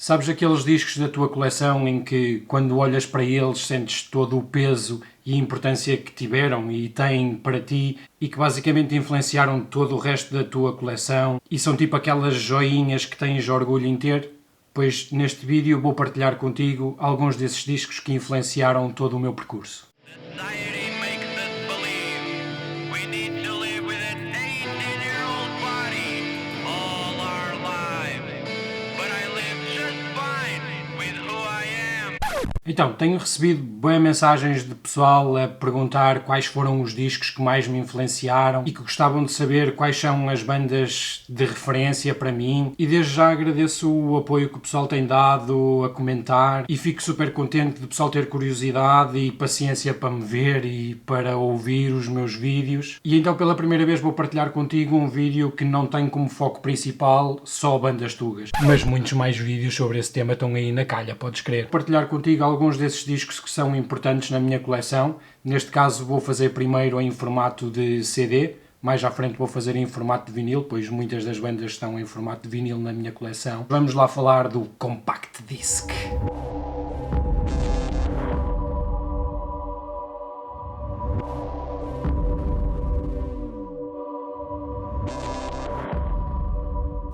Sabes aqueles discos da tua coleção em que, quando olhas para eles, sentes todo o peso e a importância que tiveram e têm para ti e que basicamente influenciaram todo o resto da tua coleção e são tipo aquelas joinhas que tens orgulho em ter? Pois neste vídeo vou partilhar contigo alguns desses discos que influenciaram todo o meu percurso. Society makes us believe we need to live with an 18-year-old body all our lives. But I live just fine with who I am. Então, tenho recebido bem mensagens de pessoal a perguntar quais foram os discos que mais me influenciaram e que gostavam de saber quais são as bandas de referência para mim, e desde já agradeço o apoio que o pessoal tem dado a comentar e fico super contente de o pessoal ter curiosidade e paciência para me ver e para ouvir os meus vídeos. E então pela primeira vez vou partilhar contigo um vídeo que não tem como foco principal só bandas tugas, mas muitos mais vídeos sobre esse tema estão aí na calha, podes crer. Vou partilhar contigo alguns desses discos que são importantes na minha coleção. Neste caso vou fazer primeiro em formato de CD, mais à frente vou fazer em formato de vinil, pois muitas das bandas estão em formato de vinil na minha coleção. Vamos lá falar do Compact Disc.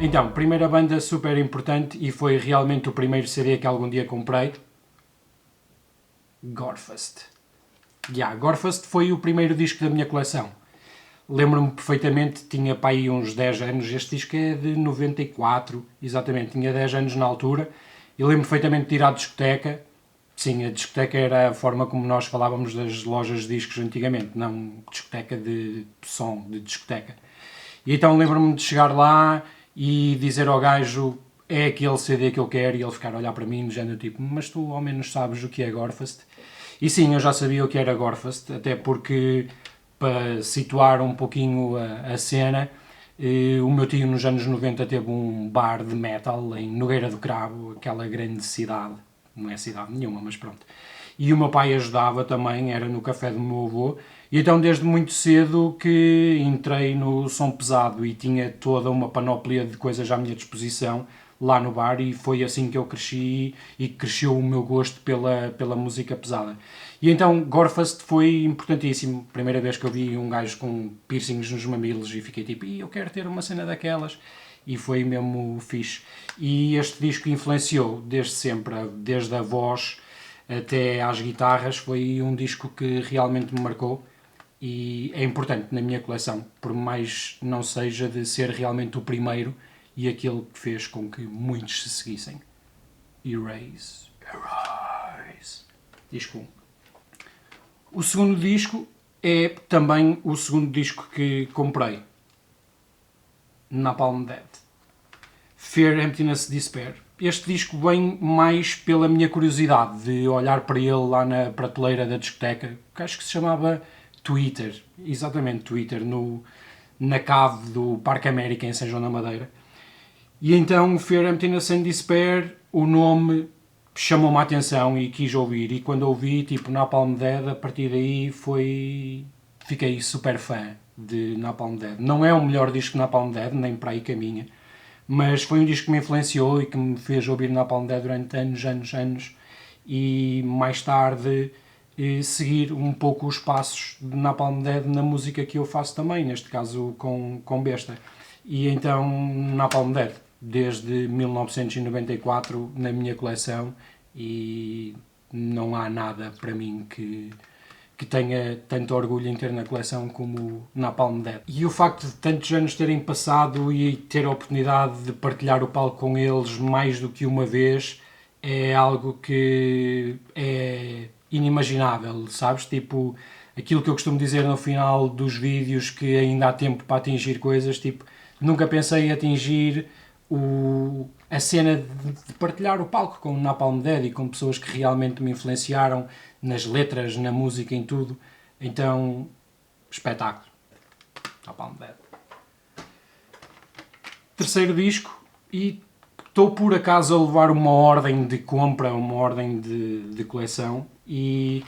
Então, primeira banda super importante e foi realmente o primeiro CD que algum dia comprei. Gorefest. Gorefest foi o primeiro disco da minha coleção. Lembro-me perfeitamente, tinha para aí uns 10 anos, este disco é de 94, exatamente, tinha 10 anos na altura, e lembro perfeitamente de ir à discoteca. Sim, a discoteca era a forma como nós falávamos das lojas de discos antigamente, não discoteca de som, de discoteca. E então lembro-me de chegar lá e dizer ao gajo: é aquele CD que eu quero, e ele ficar a olhar para mim no género tipo: mas tu ao menos sabes o que é Gorefest? E sim, eu já sabia o que era Gorefest, até porque, para situar um pouquinho a cena, o meu tio nos anos 90 teve um bar de metal em Nogueira do Cravo, aquela grande cidade, não é cidade nenhuma, mas pronto. E o meu pai ajudava também, era no café do meu avô, e então desde muito cedo que entrei no som pesado e tinha toda uma panóplia de coisas à minha disposição lá no bar, e foi assim que eu cresci e cresceu o meu gosto pela música pesada. E então Gorefest foi importantíssimo. Primeira vez que eu vi um gajo com piercings nos mamilos e fiquei tipo: eu quero ter uma cena daquelas. E foi mesmo fixe. E este disco influenciou desde sempre, desde a voz até às guitarras. Foi um disco que realmente me marcou e é importante na minha coleção, por mais não seja de ser realmente o primeiro e aquele que fez com que muitos se seguissem. Erase. Disco 1. O segundo disco é também o segundo disco que comprei. Napalm Death. Fear, Emptiness, Despair. Este disco vem mais pela minha curiosidade de olhar para ele lá na prateleira da discoteca, que acho que se chamava Twitter, exatamente Twitter, na cave do Parque América em São João da Madeira. E então Fear, Emptiness and Despair, o nome chamou-me a atenção e quis ouvir, e quando ouvi, tipo, Napalm Death, a partir daí fiquei super fã de Napalm Death. Não é o melhor disco de Napalm Death, nem para aí caminha, mas foi um disco que me influenciou e que me fez ouvir Napalm Death durante anos, e mais tarde seguir um pouco os passos de Napalm Death na música que eu faço também, neste caso com Besta. E então Napalm Death, desde 1994 na minha coleção, e não há nada para mim que tenha tanto orgulho em ter na coleção como Napalm Death. E o facto de tantos anos terem passado e ter a oportunidade de partilhar o palco com eles mais do que uma vez é algo que é inimaginável, sabes? Tipo, aquilo que eu costumo dizer no final dos vídeos, que ainda há tempo para atingir coisas, tipo, nunca pensei em atingir a cena de partilhar o palco com o Napalm Death e com pessoas que realmente me influenciaram nas letras, na música, em tudo. Então, espetáculo. Napalm Death. Terceiro disco, e estou por acaso a levar uma ordem de compra, uma ordem de coleção, e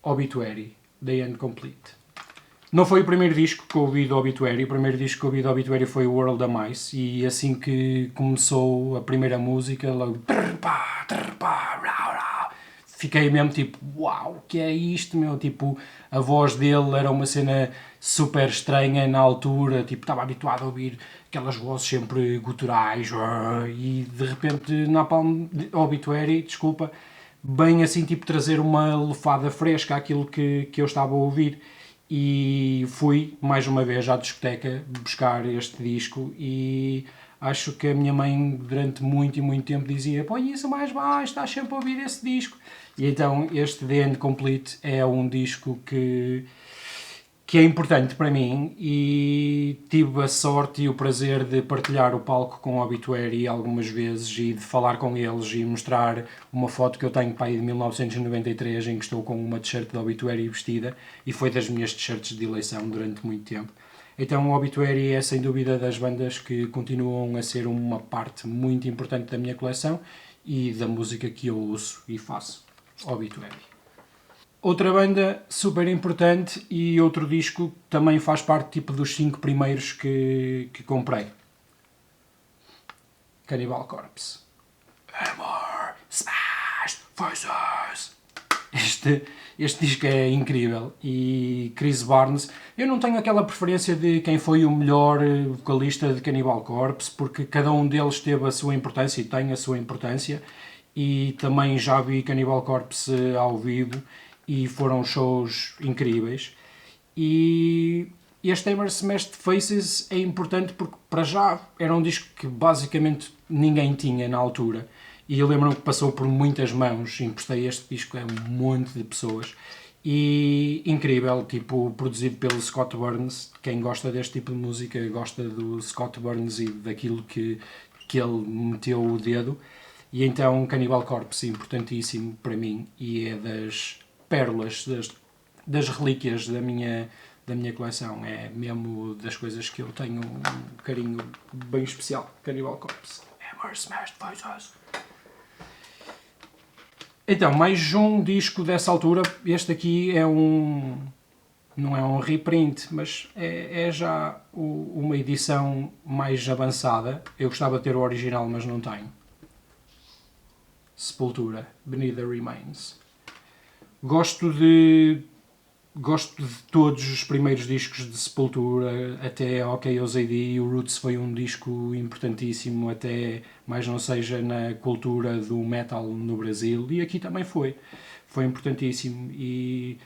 Obituary, The End Complete. Não foi o primeiro disco que eu ouvi do Obituary. O primeiro disco que eu ouvi do Obituary foi o World of Mice. E assim que começou a primeira música, logo... Fiquei mesmo tipo, uau, que é isto, meu? Tipo, a voz dele era uma cena super estranha na altura. Tipo, estava habituado a ouvir aquelas vozes sempre guturais. E de repente, Napalm Obituary, desculpa, bem assim, tipo, trazer uma lefada fresca àquilo que eu estava a ouvir. E fui mais uma vez à discoteca buscar este disco e acho que a minha mãe durante muito e muito tempo dizia: põe isso mais baixo, estás sempre a ouvir esse disco. E então este The End Complete é um disco que é importante para mim e tive a sorte e o prazer de partilhar o palco com o Obituary algumas vezes e de falar com eles e mostrar uma foto que eu tenho para aí de 1993 em que estou com uma t-shirt do Obituary vestida e foi das minhas t-shirts de eleição durante muito tempo. Então o Obituary é sem dúvida das bandas que continuam a ser uma parte muito importante da minha coleção e da música que eu ouço e faço. Obituary. Outra banda super importante e outro disco que também faz parte tipo dos 5 primeiros que comprei. Cannibal Corpse. Hammer, Smash, Faces. Este disco é incrível e Chris Barnes, eu não tenho aquela preferência de quem foi o melhor vocalista de Cannibal Corpse, porque cada um deles teve a sua importância e tem a sua importância, e também já vi Cannibal Corpse ao vivo e foram shows incríveis. E este Hammer Smashed Faces é importante porque para já era um disco que basicamente ninguém tinha na altura e eu lembro-me que passou por muitas mãos, emprestei este disco a um monte de pessoas e incrível, tipo, produzido pelo Scott Burns. Quem gosta deste tipo de música gosta do Scott Burns e daquilo que ele meteu o dedo. E então Cannibal Corpse, importantíssimo para mim e é das pérolas, das relíquias da minha coleção. É mesmo das coisas que eu tenho um carinho bem especial. Cannibal Corpse. Hammer Smashed Faces. Então, mais um disco dessa altura. Este aqui é um... não é um reprint, mas é já uma edição mais avançada. Eu gostava de ter o original, mas não tenho. Sepultura, Beneath the Remains. Gosto de todos os primeiros discos de Sepultura, até OK OZD. O Roots foi um disco importantíssimo, até mais não seja na cultura do metal no Brasil, e aqui também foi importantíssimo. E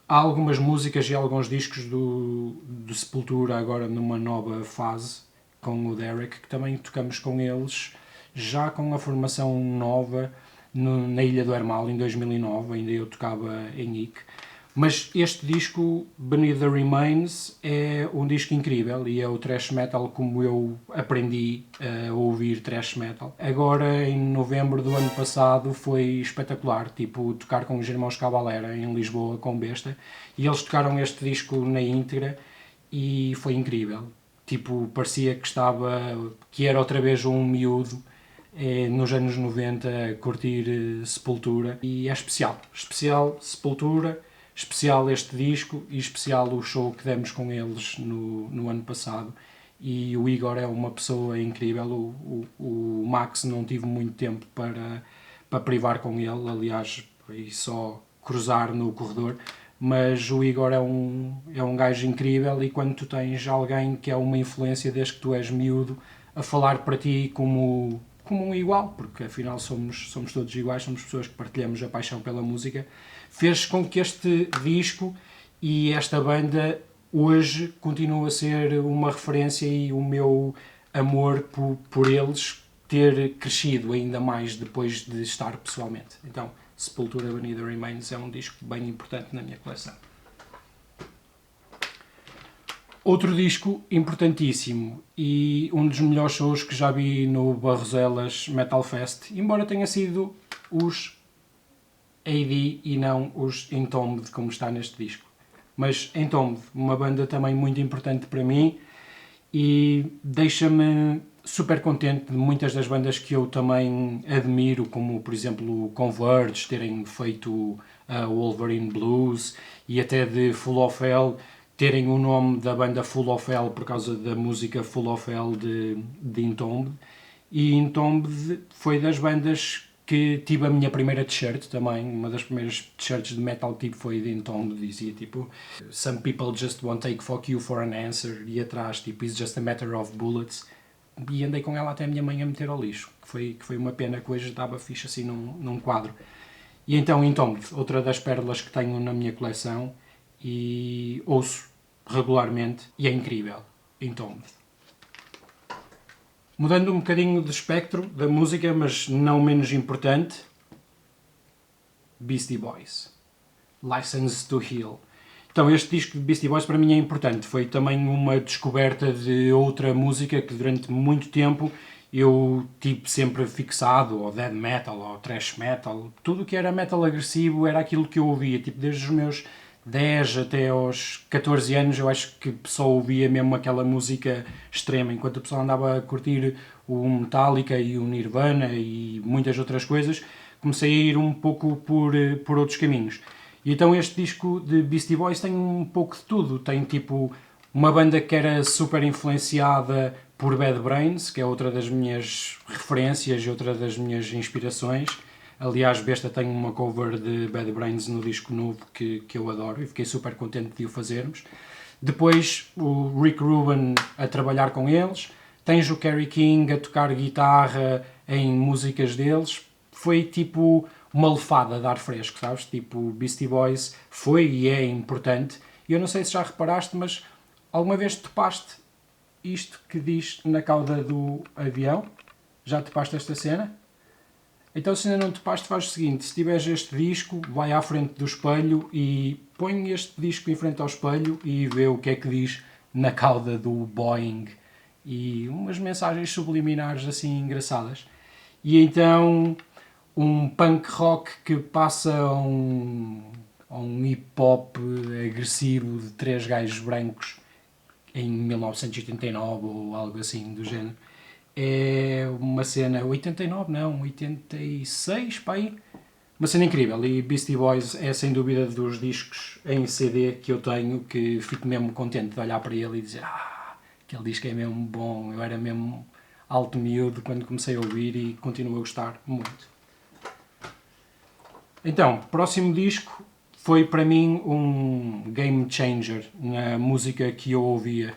há algumas músicas e alguns discos do Sepultura agora numa nova fase com o Derek, que também tocamos com eles já com a formação nova na Ilha do Hermal em 2009, ainda eu tocava em IC. Mas este disco, Beneath the Remains, é um disco incrível e é o thrash metal como eu aprendi a ouvir thrash metal. Agora, em novembro do ano passado, foi espetacular, tipo, tocar com os irmãos Cavalera em Lisboa, com Besta, e eles tocaram este disco na íntegra e foi incrível. Tipo, parecia que era outra vez um miúdo nos anos 90 a curtir Sepultura, e é especial Sepultura, especial este disco e especial o show que demos com eles no ano passado. E o Igor é uma pessoa incrível. O Max não tive muito tempo para privar com ele, aliás, foi só cruzar no corredor, mas o Igor é um gajo incrível, e quando tu tens alguém que é uma influência desde que tu és miúdo a falar para ti como um igual, porque afinal somos todos iguais, somos pessoas que partilhamos a paixão pela música, fez com que este disco e esta banda hoje continue a ser uma referência, e o meu amor por eles ter crescido ainda mais depois de estar pessoalmente. Então, Sepultura Beneath the Remains é um disco bem importante na minha coleção. Outro disco importantíssimo e um dos melhores shows que já vi no Barroselas Metal Fest, embora tenha sido os AD e não os Entombed, como está neste disco. Mas Entombed, uma banda também muito importante para mim e deixa-me super contente de muitas das bandas que eu também admiro, como por exemplo o Converge terem feito Wolverine Blues, e até de Full of Hell terem o nome da banda Full of Hell por causa da música Full of Hell de Entombed. E Entombed foi das bandas que tive a minha primeira t-shirt também. Uma das primeiras t-shirts de metal tipo foi de Entombed, dizia tipo Some people just won't take fuck you for an answer, e atrás tipo It's just a matter of bullets. E andei com ela até a minha mãe a meter ao lixo, que foi uma pena, que hoje estava fixe assim num quadro. E então Entombed, outra das pérolas que tenho na minha coleção e ouço regularmente, e é incrível. Entombed. Mudando um bocadinho de espectro da música, mas não menos importante, Beastie Boys, License to Heal. Então este disco de Beastie Boys para mim é importante, foi também uma descoberta de outra música que durante muito tempo eu tive sempre fixado, ou death metal, ou thrash metal, tudo o que era metal agressivo era aquilo que eu ouvia, tipo desde os meus 10 até aos 14 anos eu acho que só ouvia mesmo aquela música extrema, enquanto o pessoal andava a curtir o Metallica e o Nirvana e muitas outras coisas, comecei a ir um pouco por outros caminhos. E então este disco de Beastie Boys tem um pouco de tudo, tem tipo uma banda que era super influenciada por Bad Brains, que é outra das minhas referências e outra das minhas inspirações. Aliás, Besta tem uma cover de Bad Brains no disco novo que eu adoro e fiquei super contente de o fazermos. Depois o Rick Rubin a trabalhar com eles, tens o Kerry King a tocar guitarra em músicas deles. Foi tipo uma lefada de ar fresco, sabes? Tipo, Beastie Boys foi e é importante. E eu não sei se já reparaste, mas alguma vez topaste isto que diz na cauda do avião? Já topaste esta cena? Então, se ainda não topaste, faz o seguinte: se tiveres este disco, vai à frente do espelho e põe este disco em frente ao espelho e vê o que é que diz na cauda do Boeing. E umas mensagens subliminares assim engraçadas. E então, um punk rock que passa a um hip hop agressivo de 3 gajos brancos em 1989 ou algo assim do género. É uma cena, 89 não, 86, pá aí. Uma cena incrível, e Beastie Boys é sem dúvida dos discos em CD que eu tenho, que fico mesmo contente de olhar para ele e dizer aquele disco é mesmo bom, eu era mesmo alto miúdo quando comecei a ouvir e continuo a gostar muito. Então, próximo disco foi para mim um game changer na música que eu ouvia.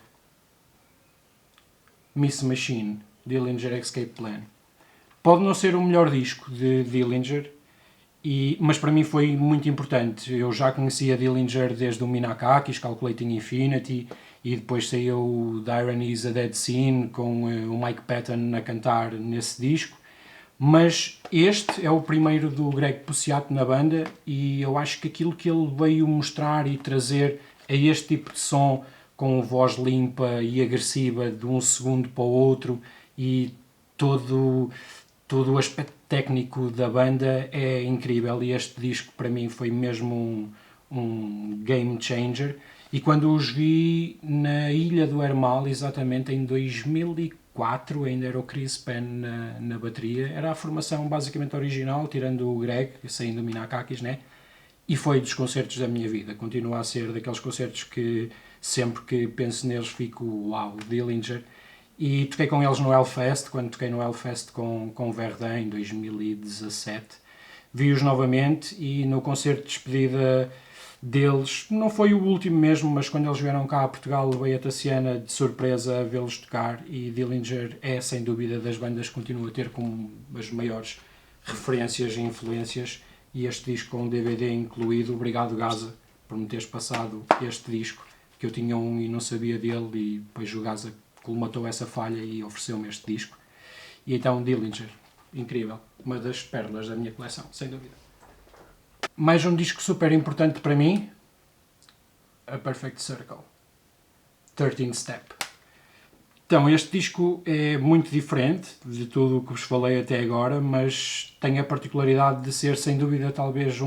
Miss Machine, Dillinger Escape Plan. Pode não ser o melhor disco de Dillinger, mas para mim foi muito importante. Eu já conhecia Dillinger desde o Minakakis, Calculating Infinity, e depois saiu o The Irony is a Dead Scene com o Mike Patton a cantar nesse disco. Mas este é o primeiro do Greg Puciato na banda e eu acho que aquilo que ele veio mostrar e trazer a este tipo de som com voz limpa e agressiva de um segundo para o outro e todo o aspecto técnico da banda é incrível e este disco para mim foi mesmo um game changer. E quando os vi na Ilha do Hermal, exatamente em 2004, ainda era o Chris Penn na bateria, era a formação basicamente original, tirando o Greg, saindo do Minakakis, né? E foi dos concertos da minha vida, continua a ser daqueles concertos que sempre que penso neles fico, uau, Dillinger. E toquei com eles no Hellfest, quando toquei no Hellfest com Verdun em 2017. Vi-os novamente e no concerto de despedida deles, não foi o último mesmo, mas quando eles vieram cá a Portugal veio a Tassiana de surpresa a vê-los tocar e Dillinger é sem dúvida das bandas que continua a ter como as maiores referências e influências e este disco com DVD incluído. Obrigado Gaza por me teres passado este disco, que eu tinha um e não sabia dele e depois o Gaza colmatou essa falha e ofereceu-me este disco. E então Dillinger, incrível, uma das pérolas da minha coleção, sem dúvida. Mais um disco super importante para mim, A Perfect Circle, 13th Step. Então, este disco é muito diferente de tudo o que vos falei até agora, mas tem a particularidade de ser, sem dúvida, talvez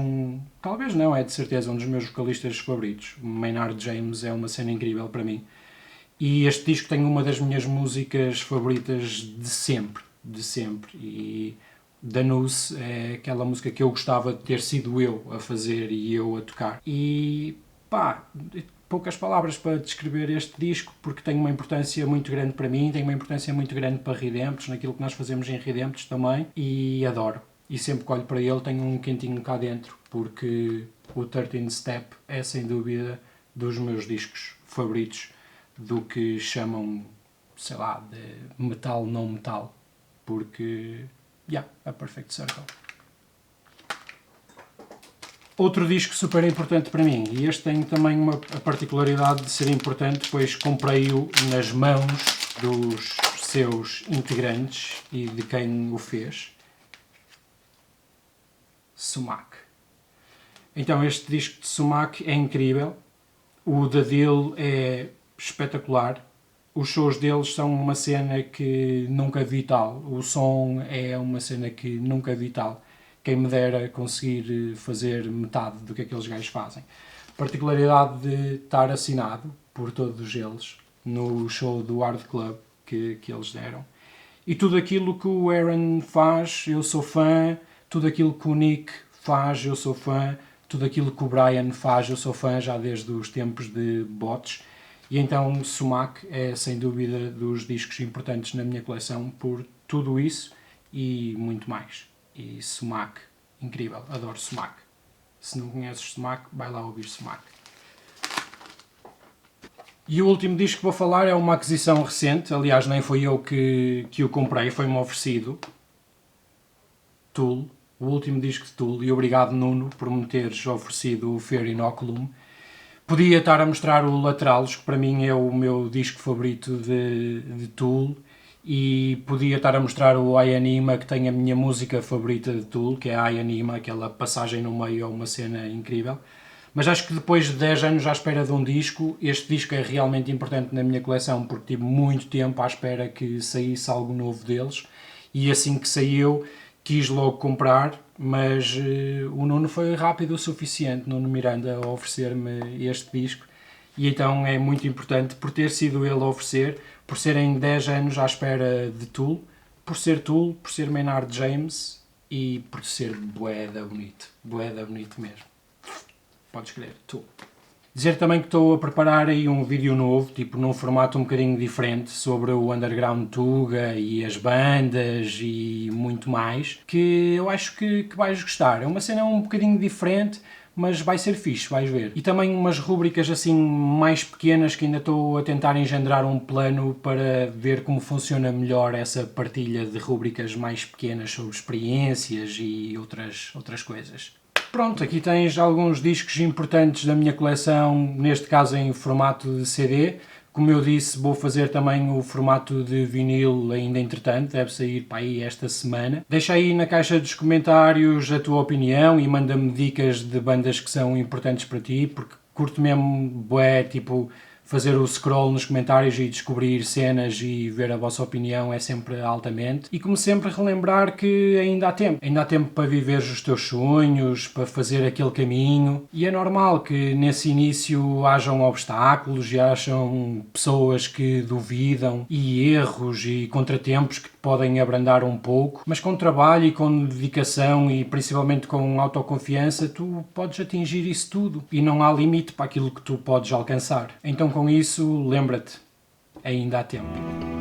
não, é de certeza um dos meus vocalistas favoritos. Maynard James é uma cena incrível para mim. E este disco tem uma das minhas músicas favoritas de sempre. E Danus é aquela música que eu gostava de ter sido eu a fazer e eu a tocar. E pá, poucas palavras para descrever este disco, porque tem uma importância muito grande para mim, tem uma importância muito grande para Redemptos, naquilo que nós fazemos em Redemptos também, e adoro. E sempre que olho para ele tenho um quentinho cá dentro, porque o 13 Step é sem dúvida dos meus discos favoritos do que chamam, sei lá, de metal não metal, porque, a Perfect Circle. Outro disco super importante para mim, e este tem também a particularidade de ser importante, pois comprei-o nas mãos dos seus integrantes e de quem o fez, Sumac. Então este disco de Sumac é incrível, o da dele é espetacular, os shows deles são uma cena que nunca vi tal, o som é uma cena que nunca vi tal. Quem me dera conseguir fazer metade do que aqueles gajos fazem. Particularidade de estar assinado por todos eles no show do Hard Club que eles deram. E tudo aquilo que o Aaron faz, eu sou fã. Tudo aquilo que o Nick faz, eu sou fã. Tudo aquilo que o Brian faz, eu sou fã já desde os tempos de Bots. E então Sumac é sem dúvida dos discos importantes na minha coleção por tudo isso e muito mais. E Sumac, incrível, adoro Sumac. Se não conheces Sumac, vai lá ouvir Sumac. E o último disco que vou falar é uma aquisição recente, aliás nem foi eu que o comprei, foi-me oferecido. Tool, o último disco de Tool, e obrigado Nuno por me teres oferecido o Fear Inoculum. Podia estar a mostrar o Lateralis, que para mim é o meu disco favorito de Tool, e podia estar a mostrar o I Anima, que tem a minha música favorita de Tool, que é a I Anima, aquela passagem no meio é uma cena incrível. Mas acho que depois de 10 anos à espera de um disco, este disco é realmente importante na minha coleção, porque tive muito tempo à espera que saísse algo novo deles, e assim que saiu quis logo comprar, mas o Nuno foi rápido o suficiente, Nuno Miranda, a oferecer-me este disco, e então é muito importante por ter sido ele a oferecer, por serem 10 anos à espera de Tool, por ser Maynard James e por ser bué da bonito mesmo. Podes crer, Tool. Dizer também que estou a preparar aí um vídeo novo, tipo num formato um bocadinho diferente, sobre o Underground Tuga e as bandas e muito mais, que eu acho que vais gostar. É uma cena um bocadinho diferente, mas vai ser fixe, vais ver. E também umas rúbricas assim mais pequenas que ainda estou a tentar engendrar um plano para ver como funciona melhor essa partilha de rúbricas mais pequenas sobre experiências e outras coisas. Pronto, aqui tens alguns discos importantes da minha coleção, neste caso em formato de CD. Como eu disse, vou fazer também o formato de vinil ainda entretanto, deve sair para aí esta semana. Deixa aí na caixa dos comentários a tua opinião e manda-me dicas de bandas que são importantes para ti, porque curto mesmo, bué, tipo, fazer o scroll nos comentários e descobrir cenas e ver a vossa opinião é sempre altamente. E como sempre relembrar que ainda há tempo para viver os teus sonhos, para fazer aquele caminho, e é normal que nesse início hajam obstáculos e hajam pessoas que duvidam e erros e contratempos que podem abrandar um pouco, mas com trabalho e com dedicação e principalmente com autoconfiança tu podes atingir isso tudo e não há limite para aquilo que tu podes alcançar. Então com isso, lembra-te, ainda há tempo.